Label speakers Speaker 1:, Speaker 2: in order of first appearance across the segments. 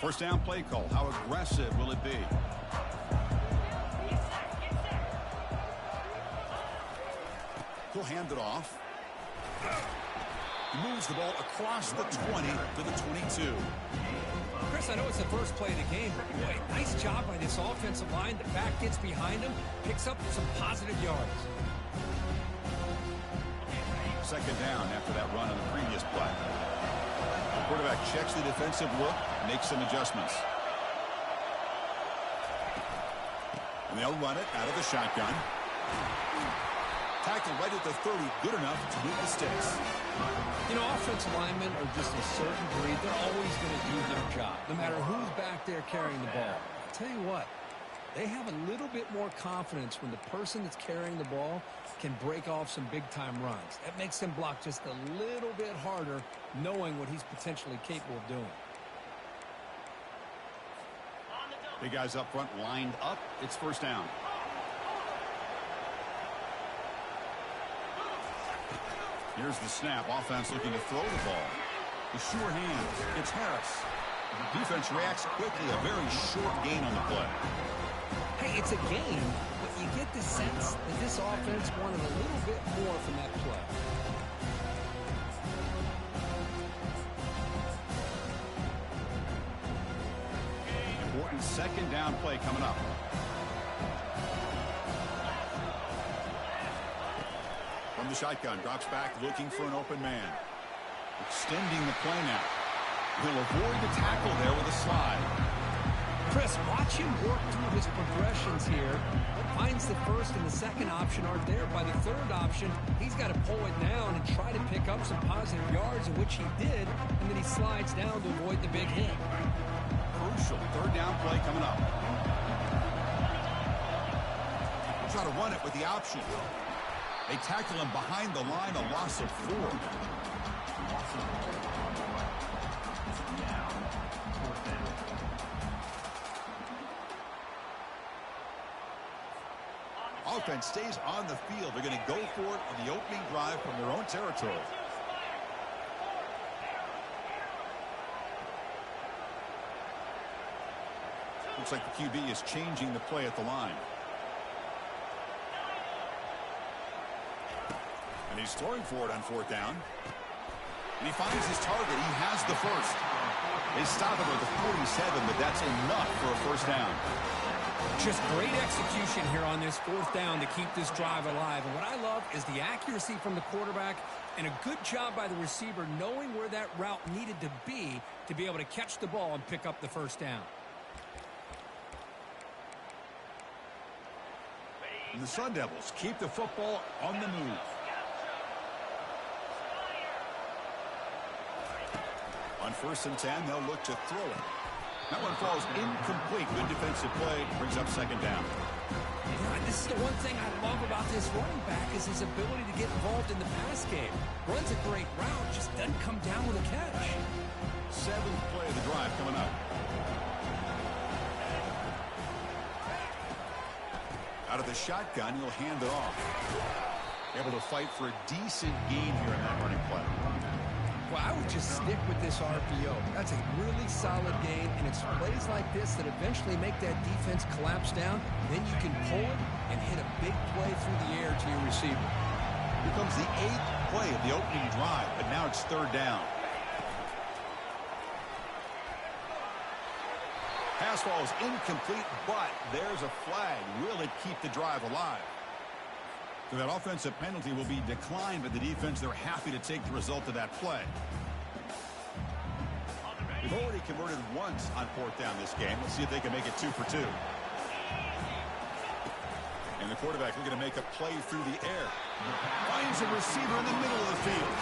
Speaker 1: First down play call. How aggressive will it be? He'll hand it off. He moves the ball across the 20 to the 22.
Speaker 2: Chris, I know it's the first play of the game, but boy, nice job by this offensive line. The back gets behind him, picks up some positive yards.
Speaker 1: Second down after that run on the previous play. The quarterback checks the defensive look, makes some adjustments. And they'll run it out of the shotgun. Tackled right at the 30, good enough to move the sticks.
Speaker 2: You know, offensive linemen are just a certain breed. They're always going to do their job, no matter who's back there carrying the ball. I'll tell you what, they have a little bit more confidence when the person that's carrying the ball can break off some big-time runs. That makes them block just a little bit harder, knowing what he's potentially capable of doing.
Speaker 1: Big guys up front lined up. It's first down. Here's the snap. Offense looking to throw the ball. The sure hand. It's Harris. Defense reacts quickly. A very short gain on the play.
Speaker 2: Hey, it's a game, but you get the sense that this offense wanted a little bit more from that play.
Speaker 1: Important second down play coming up. From the shotgun, drops back, looking for an open man. Extending the play now. He'll avoid the tackle there with a slide.
Speaker 2: Chris, watch him work through his progressions here. Finds the first and the second option aren't there. By the third option, he's got to pull it down and try to pick up some positive yards, in which he did, and then he slides down to avoid the big hit.
Speaker 1: Crucial third down play coming up. We'll try to run it with the option. They tackle him behind the line, a loss of 4. Offense stays on the field. They're going to go for it on the opening drive from their own territory. Looks like the QB is changing the play at the line. And he's throwing for it on fourth down. And he finds his target. He has the first. They stop him at the 47, but that's enough for a first down.
Speaker 2: Just great execution here on this fourth down to keep this drive alive. And what I love is the accuracy from the quarterback and a good job by the receiver knowing where that route needed to be able to catch the ball and pick up the first down.
Speaker 1: And the Sun Devils keep the football on the move. On 1st and 10, they'll look to throw it. That one falls incomplete. Good defensive play. Brings up second down.
Speaker 2: Yeah, this is the one thing I love about this running back is his ability to get involved in the pass game. Runs a great route, just doesn't come down with a catch.
Speaker 1: 7th play of the drive coming up. Out of the shotgun, he'll hand it off. Able to fight for a decent gain here in that running play.
Speaker 2: Well, I would just stick with this RPO. That's a really solid gain, and it's plays like this that eventually make that defense collapse down. Then you can pull it and hit a big play through the air to your receiver.
Speaker 1: Here comes the 8th play of the opening drive, but now it's third down. Pass ball is incomplete, but there's a flag. Will it keep the drive alive? So that offensive penalty will be declined by the defense. They're happy to take the result of that play. They've already converted once on fourth down this game. Let's see if they can make it 2 for 2. And the quarterback looking to make a play through the air. Finds a receiver in the middle of the field.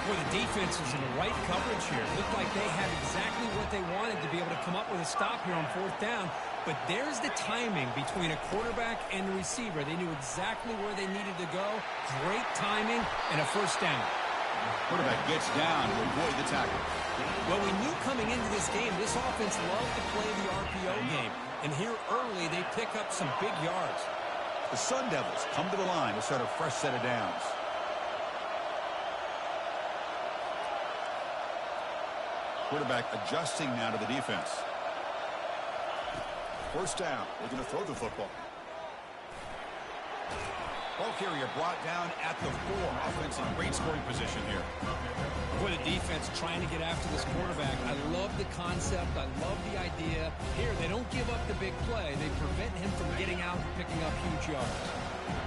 Speaker 2: Well, the defense is in the right coverage here. Looked like they had exactly what they wanted to be able to come up with a stop here on fourth down. But there's the timing between a quarterback and the receiver. They knew exactly where they needed to go. Great timing and a first down.
Speaker 1: Quarterback gets down to avoid the tackle.
Speaker 2: Well, we knew coming into this game, this offense loved to play the RPO game. And here early, they pick up some big yards.
Speaker 1: The Sun Devils come to the line to start a fresh set of downs. Quarterback adjusting now to the defense. First down. Looking to throw the football. Ball carrier brought down at the 4. Offense in great scoring position here.
Speaker 2: For the defense trying to get after this quarterback, I love the concept. I love the idea. Here, they don't give up the big play. They prevent him from getting out and picking up huge yards.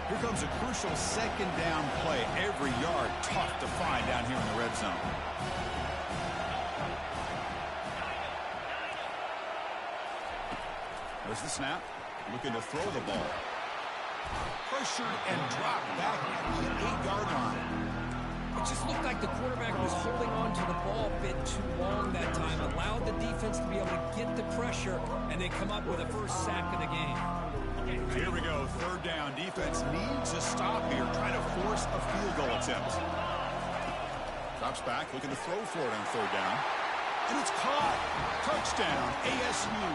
Speaker 1: Here comes a crucial second down play. Every yard tough to find down here in the red zone. There's the snap. Looking to throw the ball. Pressured and dropped back at the 8-yard line.
Speaker 2: It just looked like the quarterback was holding on to the ball a bit too long that time, allowed the defense to be able to get the pressure, and they come up with a first sack of the game.
Speaker 1: Here we go, third down. Defense needs a stop here, trying to force a field goal attempt. Drops back, looking to throw for it on third down. And it's caught. Touchdown, ASU.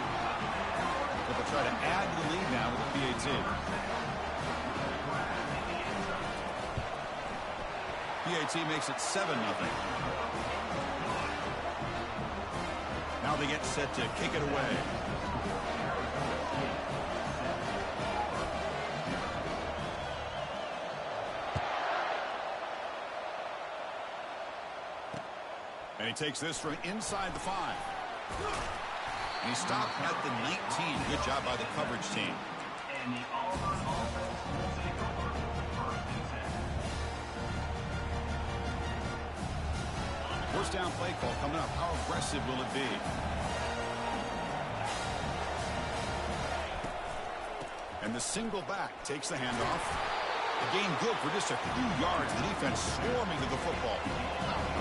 Speaker 1: But they'll try to add to the lead now with the PAT. PAT makes it 7-0. Now they get set to kick it away. And he takes this from inside the 5. And he stopped at the 19. Good job by the coverage team. First down play call coming up. How aggressive will it be? And the single back takes the handoff. The gain good for just a few yards. The defense swarming to the football.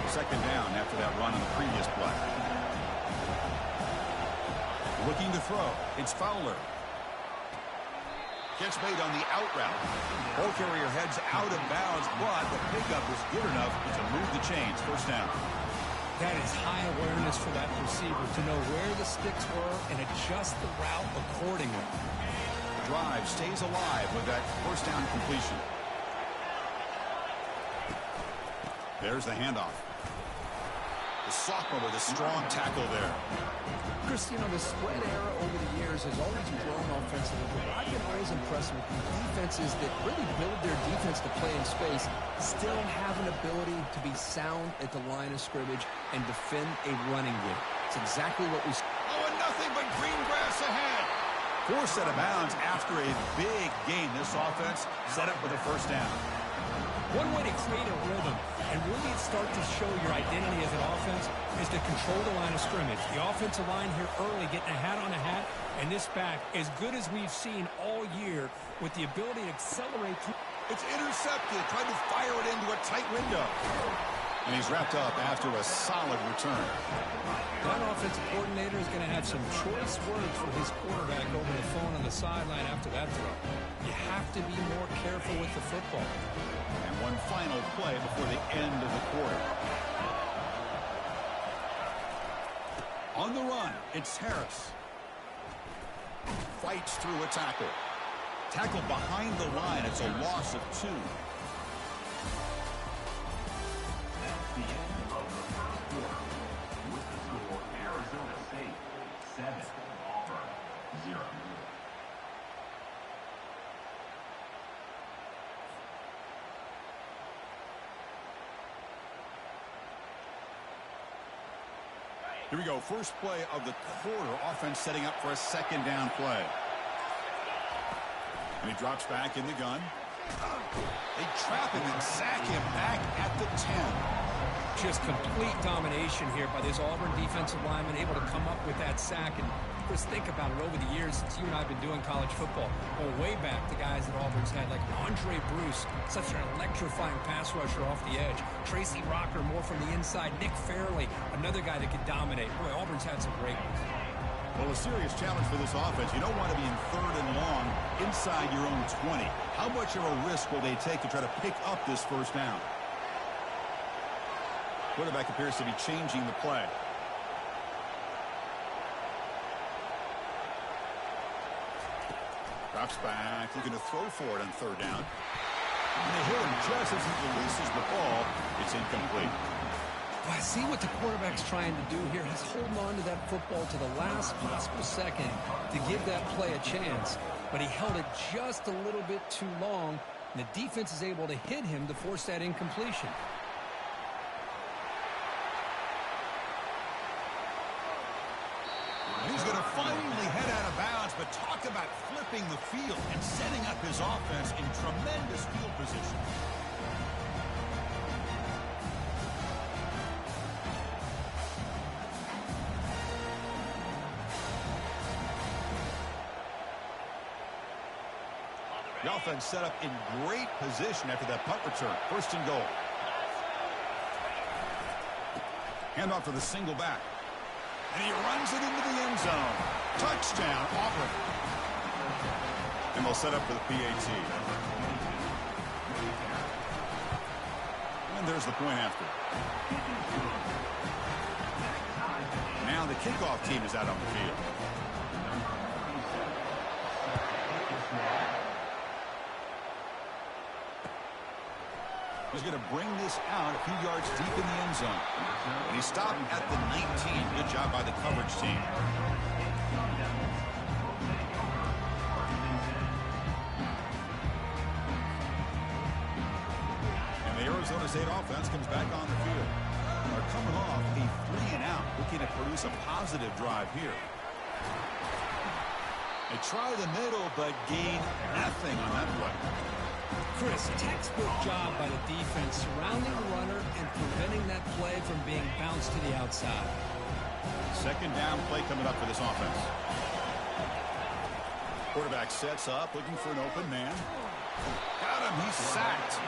Speaker 1: Second down after that run on the previous play. Looking to throw. It's Fowler. Catch made on the out route. Ball carrier heads out of bounds, but the pickup is good enough to move the chains. First down.
Speaker 2: That is high awareness for that receiver to know where the sticks were and adjust the route accordingly.
Speaker 1: The drive stays alive with that first down completion. There's the handoff. The sophomore with a strong tackle there.
Speaker 2: Chris, you know, the spread era over the years has always grown offensively, but I've been always impressed with the defenses that really build their defense to play in space, still have an ability to be sound at the line of scrimmage and defend a running game. It's exactly what we...
Speaker 1: Oh, and nothing but green grass ahead. Forced out of bounds after a big game. This offense set up with a first down.
Speaker 2: One way to create a rhythm and really start to show your identity as an offense is to control the line of scrimmage. The offensive line here early getting a hat on a hat, and this back as good as we've seen all year with the ability to accelerate.
Speaker 1: It's intercepted, trying to fire it into a tight window. And he's wrapped up after a solid return.
Speaker 2: That offensive coordinator is going to have some choice words for his quarterback over the phone on the sideline after that throw. You have to be more careful with the football.
Speaker 1: And one final play before the end of the quarter. On the run, it's Harris. Fights through a tackle. Tackle behind the line. It's a loss of 2.
Speaker 3: That's the end of the first quarter. With the score, Arizona State 7, Auburn 0.
Speaker 1: Here we go. First play of the quarter. Offense setting up for a second down play. And he drops back in the gun. They trap him and sack him back at the 10.
Speaker 2: Just complete domination here by this Auburn defensive lineman, able to come up with that sack. And just think about it over the years since you and I have been doing college football. Going way back, the guys that Auburn's had, like Andre Bruce, such an electrifying pass rusher off the edge. Tracy Rocker, more from the inside. Nick Fairley, another guy that could dominate. Boy, Auburn's had some great ones.
Speaker 1: Well, a serious challenge for this offense. You don't want to be in third and long inside your own 20. How much of a risk will they take to try to pick up this first down? Quarterback appears to be changing the play. Drops back, looking to throw for it on third down. And they hit him just as he releases the ball. It's incomplete.
Speaker 2: Well, I see what the quarterback's trying to do here. He's holding on to that football to the last possible second to give that play a chance. But he held it just a little bit too long, and the defense is able to hit him to force that incompletion.
Speaker 1: He's going to finally head out of bounds, but talk about flipping the field and setting up his offense in tremendous field position. The offense set up in great position after that punt return. First and goal. Handoff to the single back. And he runs it into the end zone. Touchdown, Auburn. And they'll set up for the PAT. And there's the point after. Now the kickoff team is out on the field. He's going to bring this out a few yards deep in the end zone. And he stopped at the 19. Good job by the coverage team. And the Arizona State offense comes back on the field. They're coming off a 3-and-out, looking to produce a positive drive here. They try the middle, but gain nothing on that play.
Speaker 2: Chris, textbook job by the defense surrounding the runner and preventing that play from being bounced to the outside.
Speaker 1: Second down play coming up for this offense. Quarterback sets up, looking for an open man. Got him, he's sacked.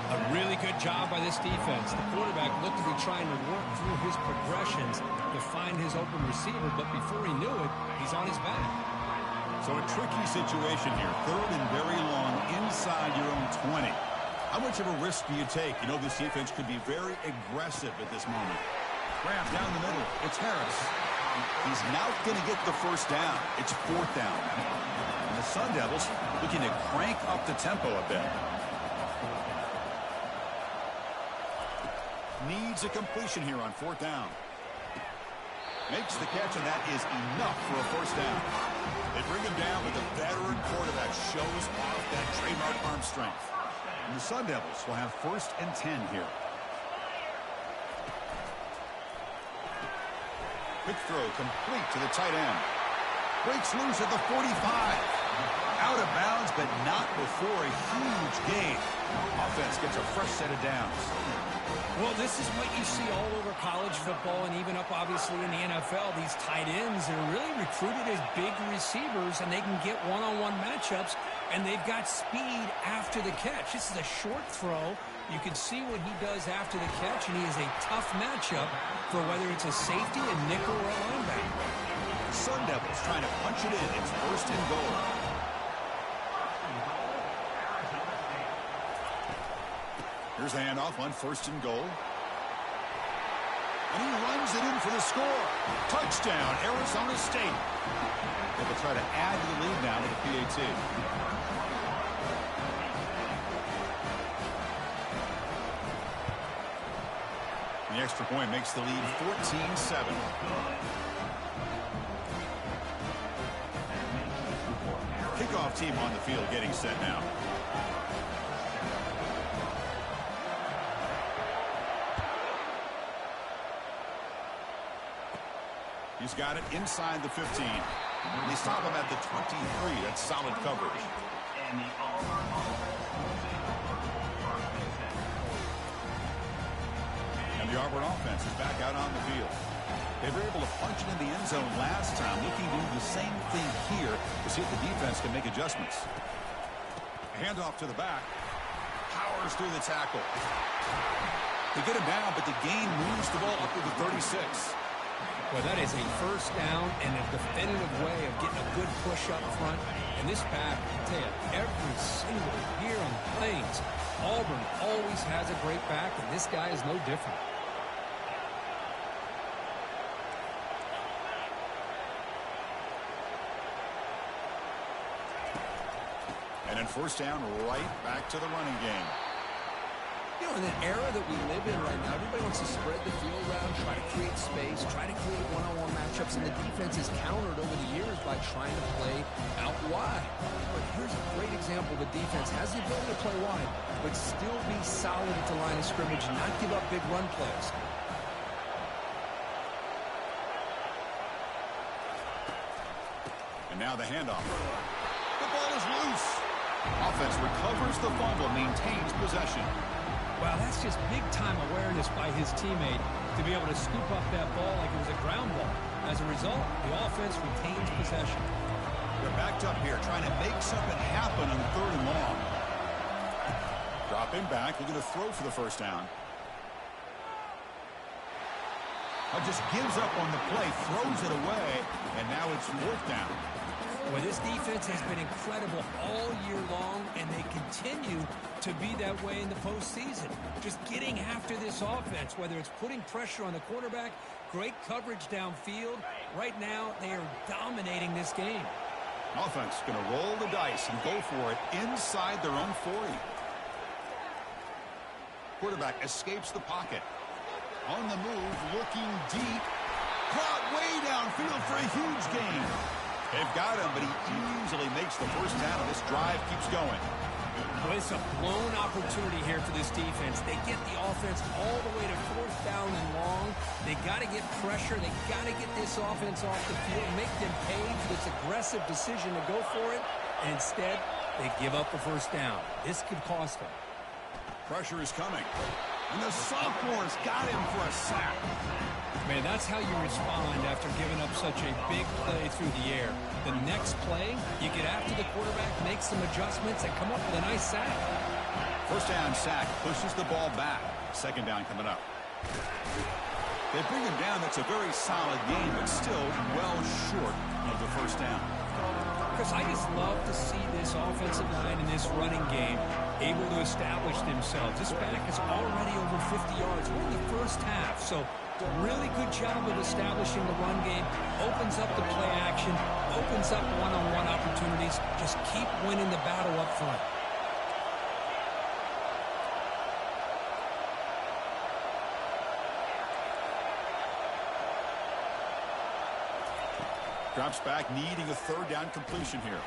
Speaker 2: A really good job by this defense. The quarterback looked to be trying to work through his progressions to find his open receiver, but before he knew it, he's on his back.
Speaker 1: So a tricky situation here. Third and very long inside your own 20. How much of a risk do you take? You know this defense could be very aggressive at this moment. Grab down the middle. It's Harris. He's now going to get the first down. It's fourth down. And the Sun Devils looking to crank up the tempo a bit. Needs a completion here on fourth down. Makes the catch, and that is enough for a first down. They bring him down, but the veteran quarterback shows off that trademark arm strength. And the Sun Devils will have first and 10 here. Quick throw complete to the tight end. Breaks loose at the 45. Out of bounds, but not before a huge gain. Offense gets a fresh set of downs.
Speaker 2: Well, this is what you see all over college football and even up, obviously, in the NFL. These tight ends are really recruited as big receivers, and they can get one-on-one matchups, and they've got speed after the catch. This is a short throw. You can see what he does after the catch, and he is a tough matchup for whether it's a safety, a nickel, or a linebacker.
Speaker 1: Sun Devils trying to punch it in. It's first and goal. Here's the handoff on first and goal. And he runs it in for the score. Touchdown, Arizona State. They will try to add to the lead now to the PAT. The extra point makes the lead 14-7. Kickoff team on the field getting set now. He's got it inside the 15. They stop him at the 23. That's solid coverage. And the Auburn offense is back out on the field. They were able to punch it in the end zone last time, looking to do the same thing here to see if the defense can make adjustments. Handoff to the back. Powers through the tackle. They get him down, but the gain moves the ball up to the 36.
Speaker 2: Well, that is a first down and a definitive way of getting a good push up front. And this back, I tell you, every single year on the Plains, Auburn always has a great back, and this guy is no different.
Speaker 1: And then first down, right back to the running game.
Speaker 2: You know, in the era that we live in right now, everybody wants to spread the field around, try to create space, try to create one-on-one matchups, and the defense is countered over the years by trying to play out wide. But here's a great example of a defense has the ability to play wide, but still be solid at the line of scrimmage and not give up big run plays.
Speaker 1: And now the handoff. The ball is loose. Offense recovers the fumble, maintains possession.
Speaker 2: Wow, that's just big-time awareness by his teammate to be able to scoop up that ball like it was a ground ball. As a result, the offense retains possession.
Speaker 1: They're backed up here, trying to make something happen on 3rd and long. Dropping back, looking to throw for the first down. Just gives up on the play, throws it away, and now it's 4th down.
Speaker 2: Well, this defense has been incredible all year long, and they continue to be that way in the postseason. Just getting after this offense, whether it's putting pressure on the quarterback, great coverage downfield. Right now, they are dominating this game.
Speaker 1: Offense going to roll the dice and go for it inside their own 40. Quarterback escapes the pocket. On the move, looking deep. Caught way downfield for a huge gain. They've got him, but he easily makes the first down. This drive keeps going.
Speaker 2: Well, it's a blown opportunity here for this defense. They get the offense all the way to 4th down and long. They got to get pressure. They got to get this offense off the field, make them pay for this aggressive decision to go for it. And instead, they give up the first down. This could cost them.
Speaker 1: Pressure is coming. And the sophomore's got him for a sack.
Speaker 2: Man, that's how you respond after giving up such a big play through the air. The next play, you get after the quarterback, make some adjustments, and come up with a nice sack.
Speaker 1: First down sack pushes the ball back. 2nd down coming up. They bring him down. That's a very solid game, but still well short of the first down.
Speaker 2: Chris, I just love to see this offensive line and this running game able to establish themselves. This back is already over 50 yards. We're in the first half, so really good job of establishing the run game. Opens up the play action, opens up one-on-one opportunities. Just keep winning the battle up front.
Speaker 1: Drops back, needing a 3rd down completion here.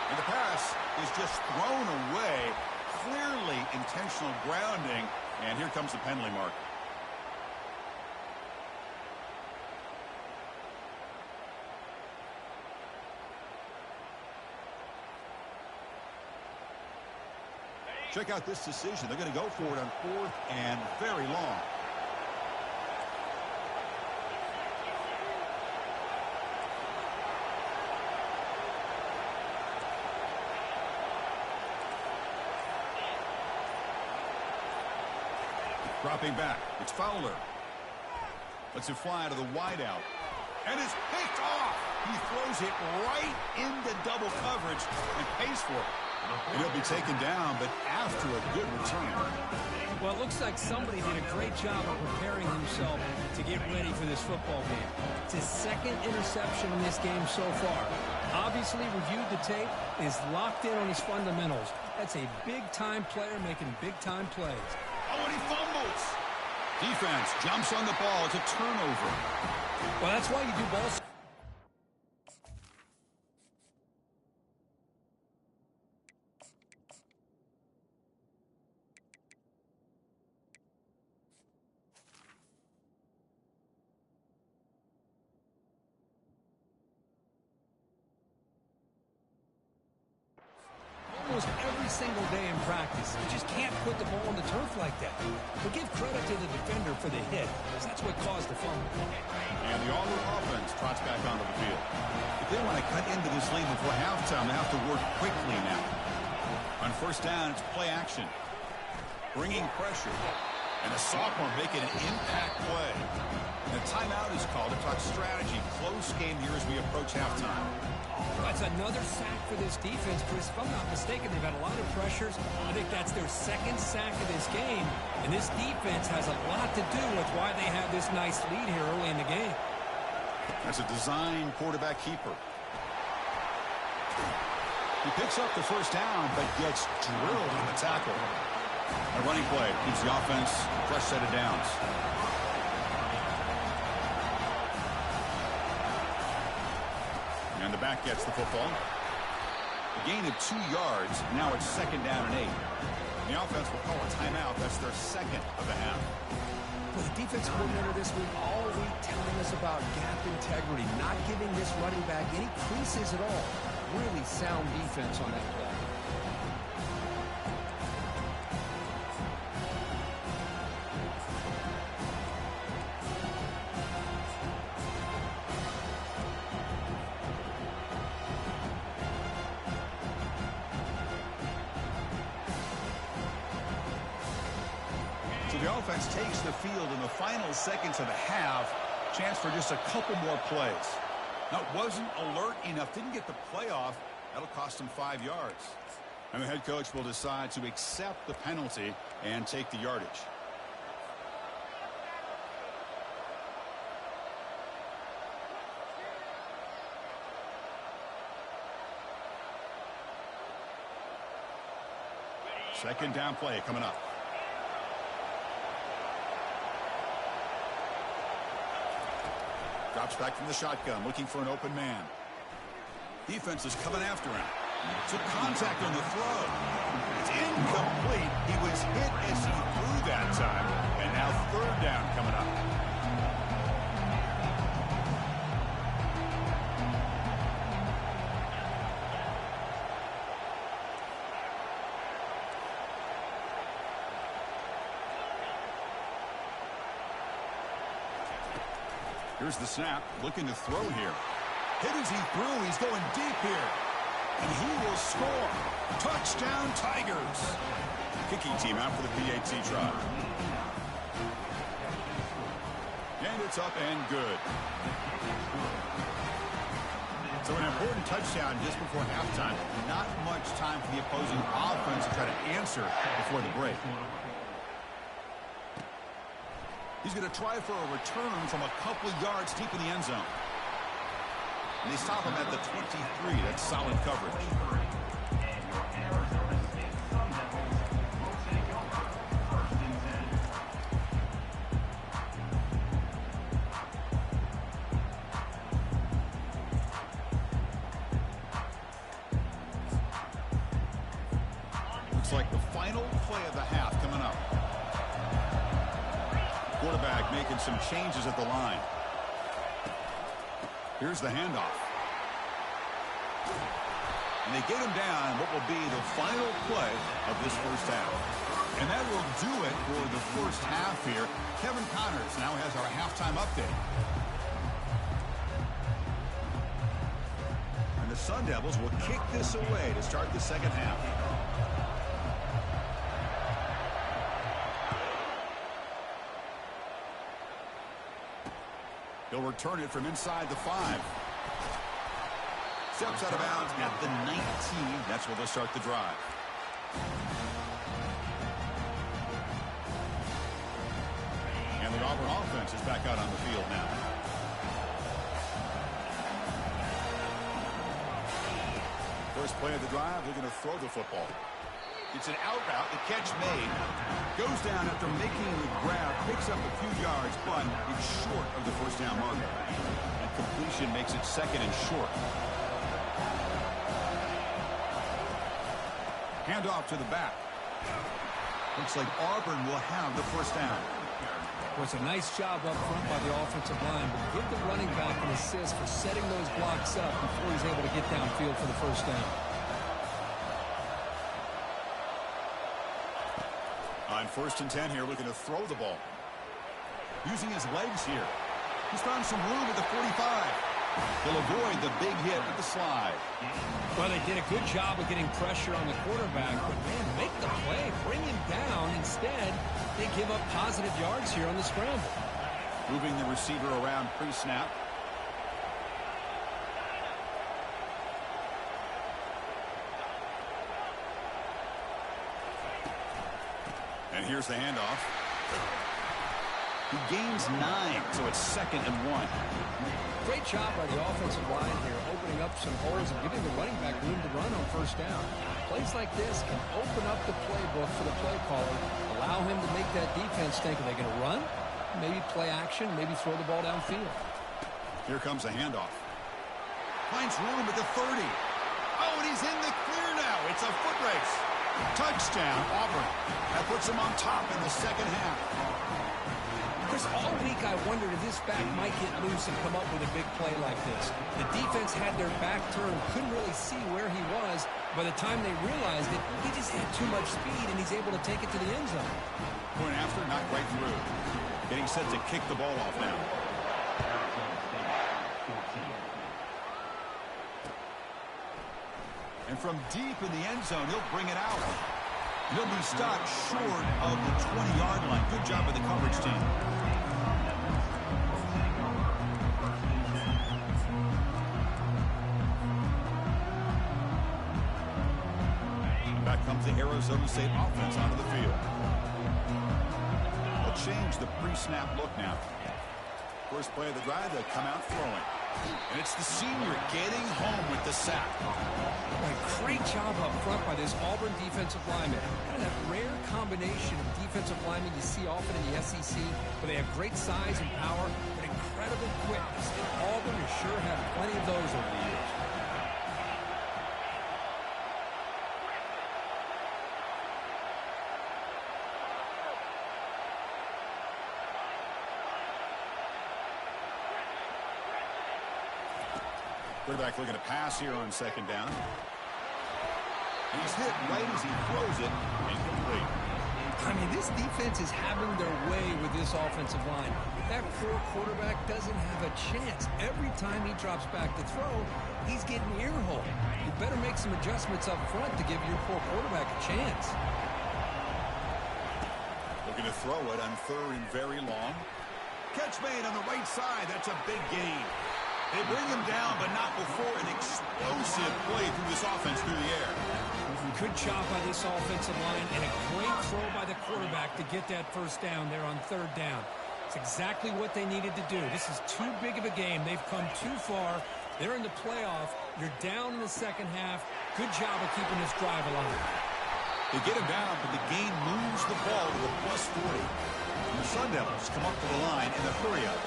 Speaker 1: And the pass is just thrown away. Clearly intentional grounding. And here comes the penalty mark. Check out this decision. They're going to go for it on 4th and very long. Dropping back. It's Fowler. Lets it fly to the wideout. And it's picked off. He throws it right into double coverage and pays for it. And he'll be taken down, but after a good return.
Speaker 2: Well, it looks like somebody did a great job of preparing himself to get ready for this football game. It's his 2nd interception in this game so far. Obviously reviewed the tape, is locked in on his fundamentals. That's a big-time player making big-time plays.
Speaker 1: Oh, and he fumbles. Defense jumps on the ball. It's a turnover.
Speaker 2: Well, that's why you do ball. Almost every single day in practice. You just can't put the ball on the turf like that. But give credit to the defender for the hit, because that's what caused the fumble.
Speaker 1: And the Auburn offense trots back onto the field. If they want to cut into this lead before halftime, they have to work quickly now. On 1st down, it's play action. Bringing pressure. And a sophomore making an impact play. And a timeout is called to talk strategy. Close game here as we approach halftime.
Speaker 2: That's another sack for this defense, Chris. If I'm not mistaken, they've had a lot of pressures. I think that's their 2nd sack of this game. And this defense has a lot to do with why they have this nice lead here early in the game.
Speaker 1: That's a design quarterback keeper. He picks up the first down, but gets drilled on the tackle. A running play keeps the offense fresh set of downs. And the back gets the football. A gain of 2 yards. Now it's 2nd down and 8. The offense will call a timeout. That's their 2nd of the half.
Speaker 2: Well, the defensive coordinator this week all week telling us about gap integrity, not giving this running back any creases at all. Really sound defense on that play.
Speaker 1: So the offense takes the field in the final seconds of the half. Chance for just a couple more plays. Now, it wasn't alert enough. Didn't get the play off. That'll cost him 5 yards. And the head coach will decide to accept the penalty and take the yardage. Second down play coming up. Drops back from the shotgun, looking for an open man. Defense is coming after him. Took contact on the throw. It's incomplete. He was hit as he threw that time. And now 3rd down coming up. Here's the snap, looking to throw here. Hit as he threw, he's going deep here. And he will score. Touchdown, Tigers. Kicking team out for the PAT try. And it's up and good. So an important touchdown just before halftime. Not much time for the opposing offense to try to answer before the break. He's going to try for a return from a couple yards deep in the end zone. And they stop him at the 23. That's solid coverage. Looks like the final play of the half coming up. Quarterback making some changes at the line. Here's the handoff. And they get him down what will be the final play of this first half. And that will do it for the first half here. Kevin Connors now has our halftime update. And the Sun Devils will kick this away to start the second half. He'll return it from inside the 5. Steps out of bounds at the 19. That's where they'll start the drive. And the Auburn offense is back out on the field now. First play of the drive, looking to throw the football. It's an out route, the catch made. Goes down after making the grab, picks up a few yards, but it's short of the first down marker. And completion makes it 2nd and short. Handoff to the back. Looks like Auburn will have the first down.
Speaker 2: Well, it's a nice job up front by the offensive line, but give the running back an assist for setting those blocks up before he's able to get downfield for the first down. On 1st and 10 here, looking to throw the ball. Using his legs here. He's found some room at the 45. He'll avoid the big hit with the slide. Well, they did a good job of getting pressure on the quarterback, but man, make the play, bring him down. Instead, they give up positive yards here on the scramble.
Speaker 1: Moving the receiver around pre-snap. And here's the handoff. He gains 9, so it's 2nd and 1.
Speaker 2: Great job by the offensive line here, opening up some holes and giving the running back room to run on first down. Plays like this can open up the playbook for the play caller, allow him to make that defense think, are they going to run? Maybe play action, maybe throw the ball downfield.
Speaker 1: Here comes a handoff. Finds room at the 30. Oh, and he's in the clear now. It's a foot race. Touchdown, Auburn. That puts him on top in the second half.
Speaker 2: Chris, all week I wondered if this back might get loose and come up with a big play like this. The defense had their back turned, couldn't really see where he was. By the time they realized it, he just had too much speed, and he's able to take it to the end zone.
Speaker 1: Point after, not right through. Getting set to kick the ball off now. And from deep in the end zone, he'll bring it out. He'll be stopped short of the 20-yard line. Good job by the coverage team. Back comes the Arizona State offense onto the field. They'll change the pre-snap look now. First play of the drive, they'll come out throwing. And it's the senior getting home with the sack.
Speaker 2: A great job up front by this Auburn defensive lineman. Kind of that rare combination of defensive linemen you see often in the SEC, where they have great size and power, but incredible quickness. And Auburn has sure had plenty of those over the years.
Speaker 1: Quarterback looking to pass here on second down. And he's hit right as he throws it. Incomplete.
Speaker 2: I mean, this defense is having their way with this offensive line. That poor quarterback doesn't have a chance. Every time he drops back to throw, he's getting ear-hole. You better make some adjustments up front to give your poor quarterback a chance.
Speaker 1: Looking to throw it on third and very long. Catch made on the right side. That's a big gain. They bring him down, but not before an explosive play through this offense through the air.
Speaker 2: Good job by this offensive line, and a great throw by the quarterback to get that first down there on third down. It's exactly what they needed to do. This is too big of a game. They've come too far. They're in the playoff. You're down in the second half. Good job of keeping this drive alive.
Speaker 1: They get him down, but the gain moves the ball to the plus 40. And the Sun Devils come up to the line in a hurry-up.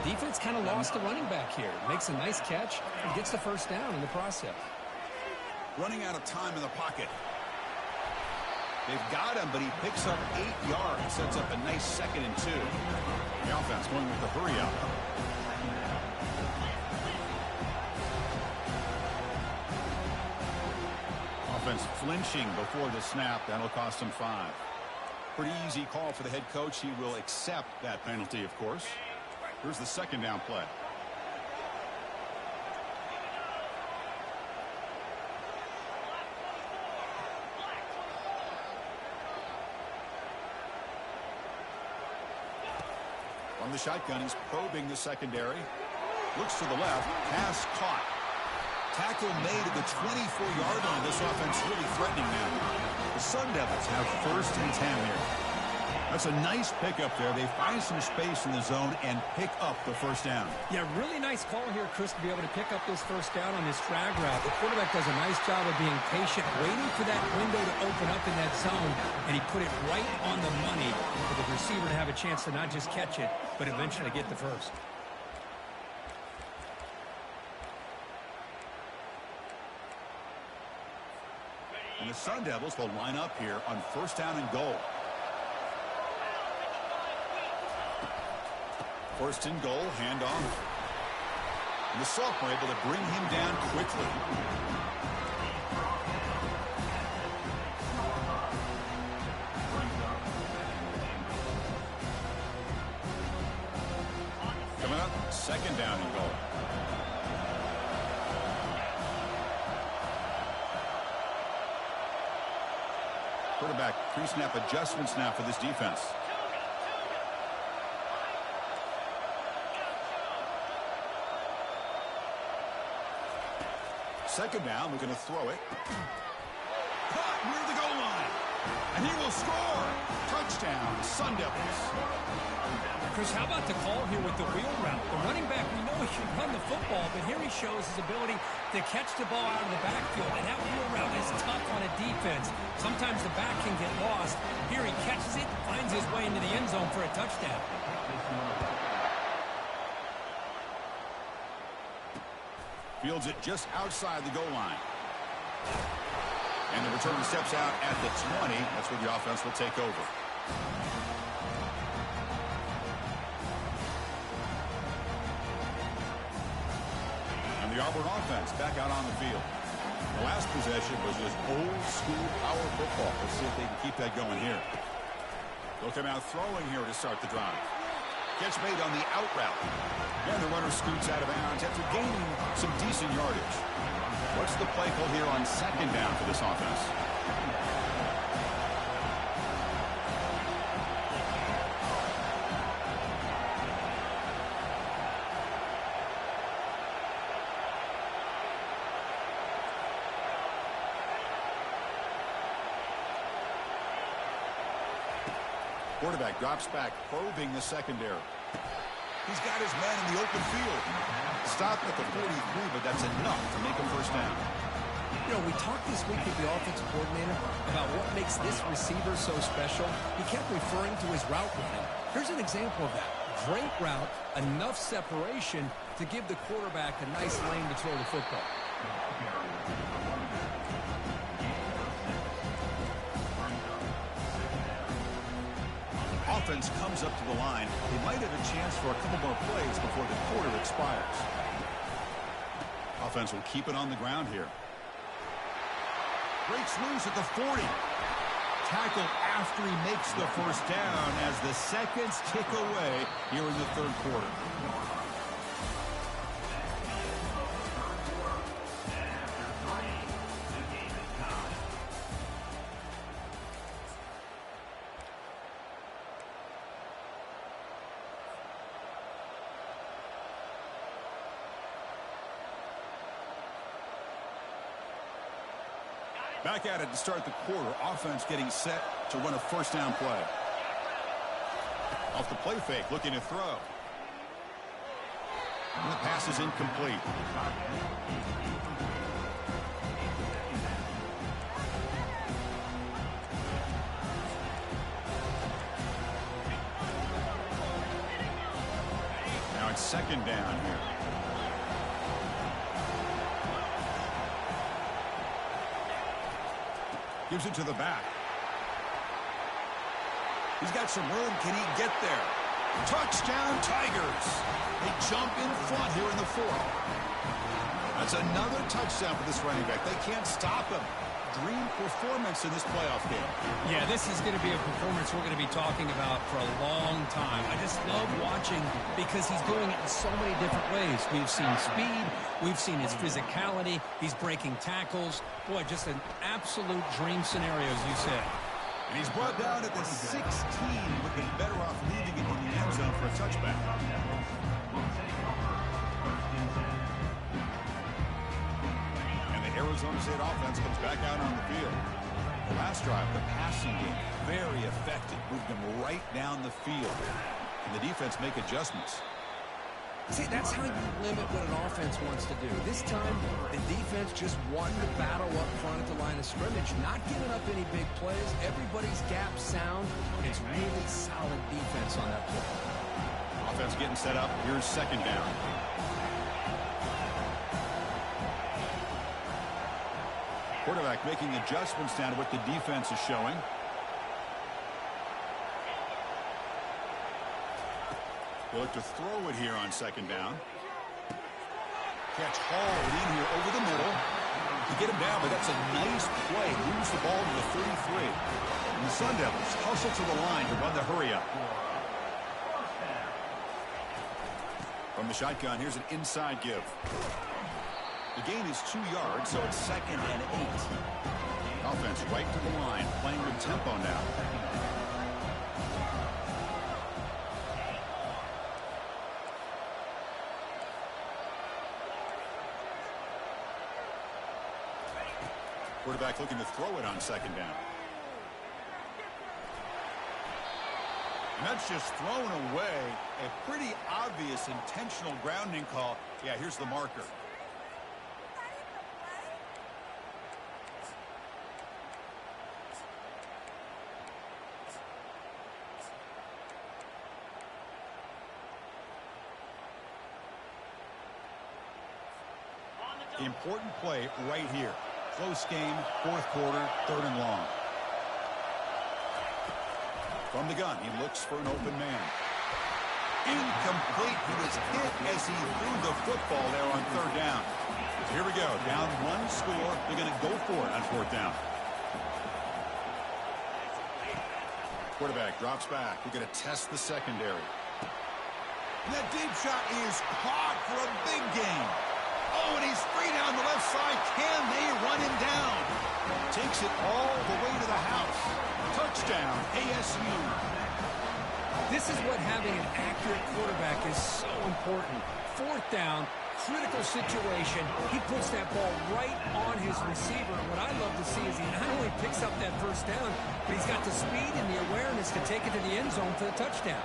Speaker 2: Defense kind of lost the running back here. Makes a nice catch and gets the first down in the process.
Speaker 1: Running out of time in the pocket. They've got him, but he picks up 8 yards. Sets up a nice 2nd and 2. The offense going with the hurry-up. Offense flinching before the snap. That'll cost him 5. Pretty easy call for the head coach. He will accept that penalty, of course. Here's the second down play. From the shotgun, he's probing the secondary. Looks to the left. Pass caught. Tackle made at the 24-yard line. This offense really threatening now. The Sun Devils have first and 10 here. That's a nice pickup there. They find some space in the zone and pick up the first down.
Speaker 2: Yeah, really nice call here, Chris, to be able to pick up this first down on this drag route. The quarterback does a nice job of being patient, waiting for that window to open up in that zone, and he put it right on the money for the receiver to have a chance to not just catch it, but eventually get the first.
Speaker 1: And the Sun Devils will line up here on first down and goal. First and goal, handoff. And the sophomore able to bring him down quickly. Coming up, second down and goal. Quarterback pre-snap adjustments now for this defense. Second down, we're going to throw it. Caught near the goal line. And he will score. Touchdown, Sun Devils.
Speaker 2: Chris, how about the call here with the wheel route? The running back, we know he can run the football, but here he shows his ability to catch the ball out of the backfield. And that wheel route is is tough on a defense. Sometimes the back can get lost. Here he catches it, finds his way into the end zone for a touchdown.
Speaker 1: Fields it just outside the goal line. And the return steps out at the 20. That's where the offense will take over. And the Auburn offense back out on the field. The last possession was just old school power football. Let's see if they can keep that going here. They'll come out throwing here to start the drive. Catch made on the out route. And the runner scoots out of bounds after gaining some decent yardage. What's the play call here on second down for this offense? Quarterback drops back, probing the secondary. He's got his man in the open field. Stopped at the 43, but that's enough to make him first down.
Speaker 2: You know, we talked this week with the offensive coordinator about what makes this receiver so special. He kept referring to his route running. Here's an example of that. Great route, enough separation to give the quarterback a nice lane to throw the football.
Speaker 1: Offense comes up to the line. They might have a chance for a couple more plays before the quarter expires. Offense will keep it on the ground here. Breaks loose at the 40. Tackle after he makes the first down as the seconds tick away here in the third quarter. Back at it to start the quarter. Offense getting set to run a first down play. Off the play fake, looking to throw. And the pass is incomplete. Now it's second down here. Gives it to the back. He's got some room. Can he get there? Touchdown, Tigers. They jump in front here in the fourth. That's another touchdown for this running back. They can't stop him. Dream performance in this playoff game.
Speaker 2: Yeah, this is going to be a performance we're going to be talking about for a long time. I just love watching because he's doing it in so many different ways. We've seen speed. We've seen his physicality. He's breaking tackles. Boy, just an absolute dream scenario, as you said.
Speaker 1: And he's brought down at the 16. Would be better off leaving it in the end zone for a touchback. And the Arizona State offense comes back out on the field. The last drive, the passing game, very effective. Moved them right down the field. And the defense make adjustments.
Speaker 2: See, that's how you limit what an offense wants to do. This time, the defense just won the battle up front at the line of scrimmage, not giving up any big plays. Everybody's gap sound. It's really solid defense on that play.
Speaker 1: Offense getting set up. Here's second down. Quarterback making adjustments down to what the defense is showing. They look to throw it here on second down. Catch hauled in here over the middle. To get him down, but that's a nice play. Moves the ball to the 33. And the Sun Devils hustle to the line to run the hurry up. From the shotgun, here's an inside give. The gain is 2 yards, so it's second and 8. Offense right to the line, playing with tempo now. Quarterback looking to throw it on second down. And that's just thrown away. A pretty obvious intentional grounding call. Yeah, here's the marker. important play right here. Close game, fourth quarter, 3rd and long. From the gun, he looks for an open man. Incomplete. He was hit as he threw the football there on 3rd down. Here we go. Down 1 score. They're going to go for it on 4th down. Quarterback drops back. We're going to test the secondary. And that deep shot is caught for a big gain. Oh, and he's free down the left side. Can they run him down? Takes it all the way to the house. Touchdown, ASU.
Speaker 2: This is what having an accurate quarterback is so important. 4th down, critical situation. He puts that ball right on his receiver. And what I love to see is he not only picks up that 1st down, but he's got the speed and the awareness to take it to the end zone for the touchdown.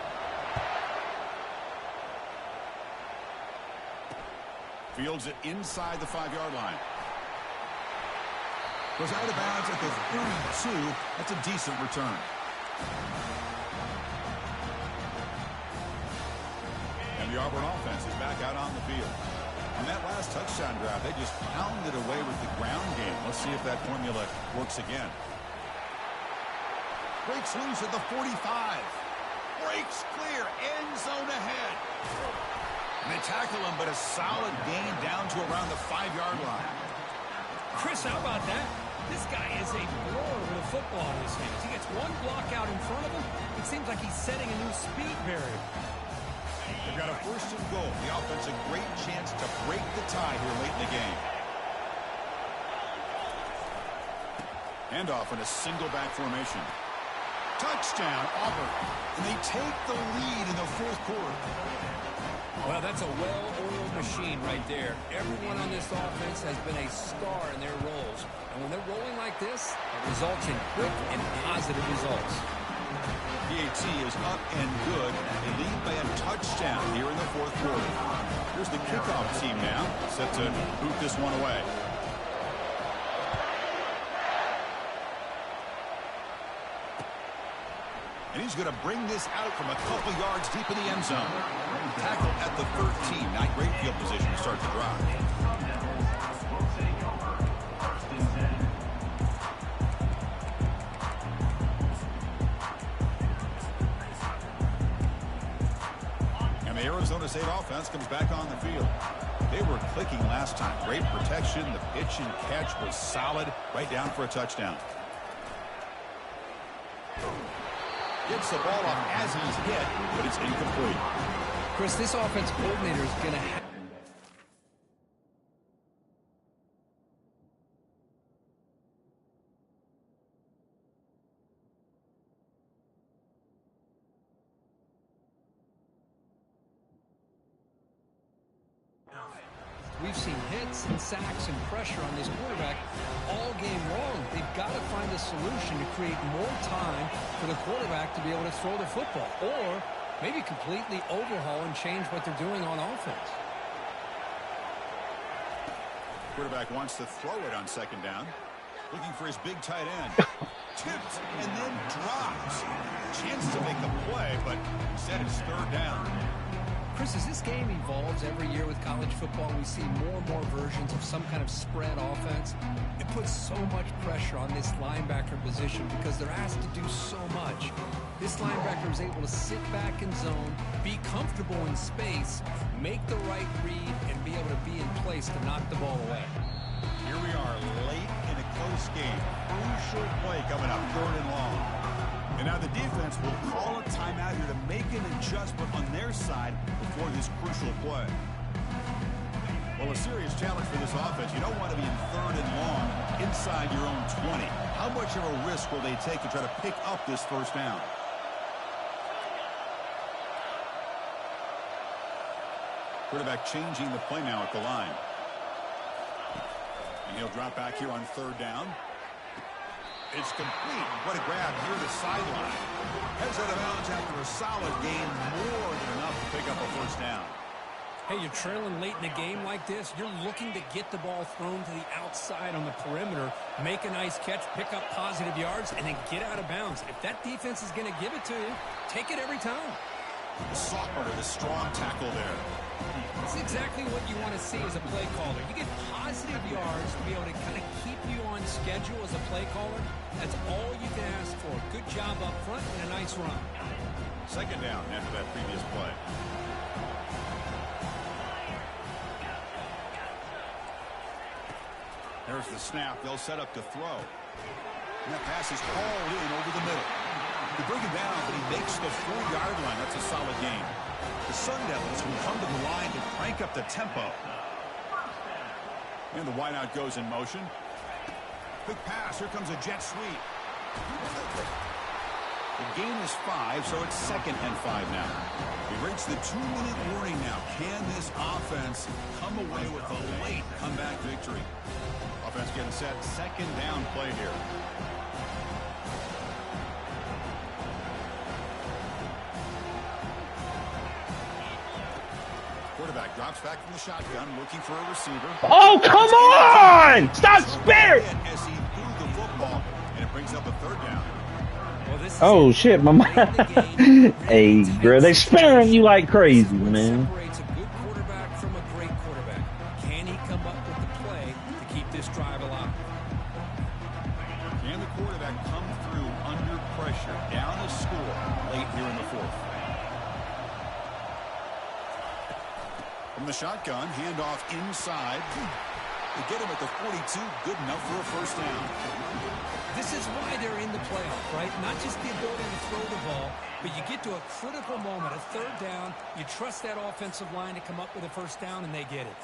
Speaker 1: Fields it inside the 5-yard line. Goes out of bounds at the 32. That's a decent return. And the Auburn offense is back out on the field. On that last touchdown drive, they just pounded away with the ground game. Let's see if that formula works again. Breaks loose at the 45. Breaks clear. End zone ahead. And they tackle him, but a solid gain down to around the 5-yard line.
Speaker 2: Chris, how about that? This guy is a blower with a football in his hands. He gets one block out in front of him. It seems like he's setting a new speed barrier.
Speaker 1: They've got a 1st and goal. The offense a great chance to break the tie here late in the game. Handoff in a single back formation. Touchdown, Auburn. And they take the lead in the 4th quarter.
Speaker 2: Well, that's a well-oiled machine right there. Everyone on this offense has been a star in their roles. And when they're rolling like this, it results in quick and positive results.
Speaker 1: PAT is up and good. They lead by a touchdown here in the 4th quarter. Here's the kickoff team now, set to boot this one away. And he's going to bring this out from a couple yards deep in the end zone. Tackle at the 13. Not great field position to start the drive. And the Arizona State offense comes back on the field. They were clicking last time. Great protection. The pitch and catch was solid. Right down for a touchdown. Gets the ball off as he's hit, but it's incomplete.
Speaker 2: Chris, this offense coordinator is going to have... We've seen hits and sacks and pressure on this quarterback all game long. They've got to find a solution to create more time for the quarterback to be able to throw the football, or maybe completely overhaul and change what they're doing on offense.
Speaker 1: Quarterback wants to throw it on 2nd down. Looking for his big tight end. Tipped and then drops. Chance to make a play, but instead it's 3rd down.
Speaker 2: Chris, as this game evolves every year with college football, we see more and more versions of some kind of spread offense. It puts so much pressure on this linebacker position because they're asked to do so much. This linebacker is able to sit back in zone, be comfortable in space, make the right read, and be able to be in place to knock the ball away.
Speaker 1: Here we are late in a close game. Crucial play coming up, 3rd and long. And now the defense will call a timeout here to make an adjustment on their side before this crucial play. Well, a serious challenge for this offense. You don't want to be in 3rd and long inside your own 20. How much of a risk will they take to try to pick up this 1st down? Quarterback changing the play now at the line. And he'll drop back here on 3rd down. It's complete. What a grab here to the sideline. Heads out of bounds after a solid gain, more than enough to pick up a 1st down.
Speaker 2: Hey, you're trailing late in a game like this. You're looking to get the ball thrown to the outside on the perimeter, make a nice catch, pick up positive yards, and then get out of bounds. If that defense is going to give it to you, take it every time.
Speaker 1: The sophomore with a strong tackle there.
Speaker 2: That's exactly what you want to see as a play caller. You get positive yards to be able to kind of keep you on schedule as a play caller. That's all you can ask for. Good job up front and a nice run.
Speaker 1: Second down after that previous play. There's the snap. They'll set up to throw. And that pass is hauled in over the middle. They bring him down, but he makes the 4-yard line. That's a solid gain. The Sun Devils will come to the line to crank up the tempo. And the wideout goes in motion. Quick pass. Here comes a jet sweep. The gain is 5, so it's 2nd and 5 now. We reach the 2-minute warning now. Can this offense come away with a late comeback victory? Offense getting set. 2nd down play here. Quarterback drops back from the shotgun, looking for a receiver.
Speaker 4: Oh, come on! Stop sparing!
Speaker 1: As he threw the football, and it brings up a 3rd down.
Speaker 4: Oh shit, my mind. Hey, bro, they sparing you like crazy, man.
Speaker 2: Separates a good quarterback from a great quarterback. Can he come up with the play to keep this drive alive?
Speaker 1: Can the quarterback come through under pressure, down a score late here in the 4th? From the shotgun, handoff inside. They get him at the 42, good enough for a 1st down.
Speaker 2: This is why they're in the playoff, right? Not just the ability to throw the ball, but you get to a critical moment, a 3rd down. You trust that offensive line to come up with a 1st down, and they get it.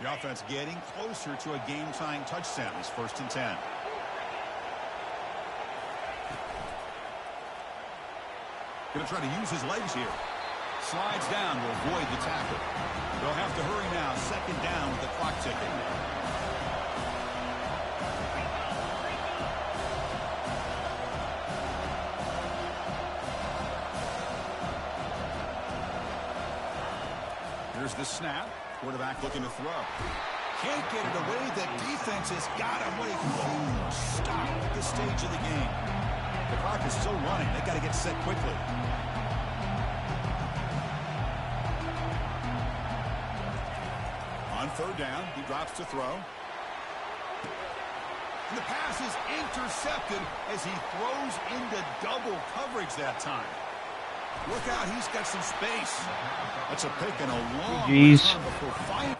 Speaker 1: The offense getting closer to a game-tying touchdown. It's 1st and 10. Going to try to use his legs here. Slides down to avoid the tackle. They'll have to hurry now. 2nd down with the clock ticking. Here's the snap. Quarterback looking to throw. Can't get it away. The defense has got him. What a huge stop at this stage of the game. The clock is still running. They got to get set quickly. On 3rd down, he drops to throw. And the pass is intercepted as he throws into double coverage that time. Look out, he's got some space. That's a pick and a long return before finally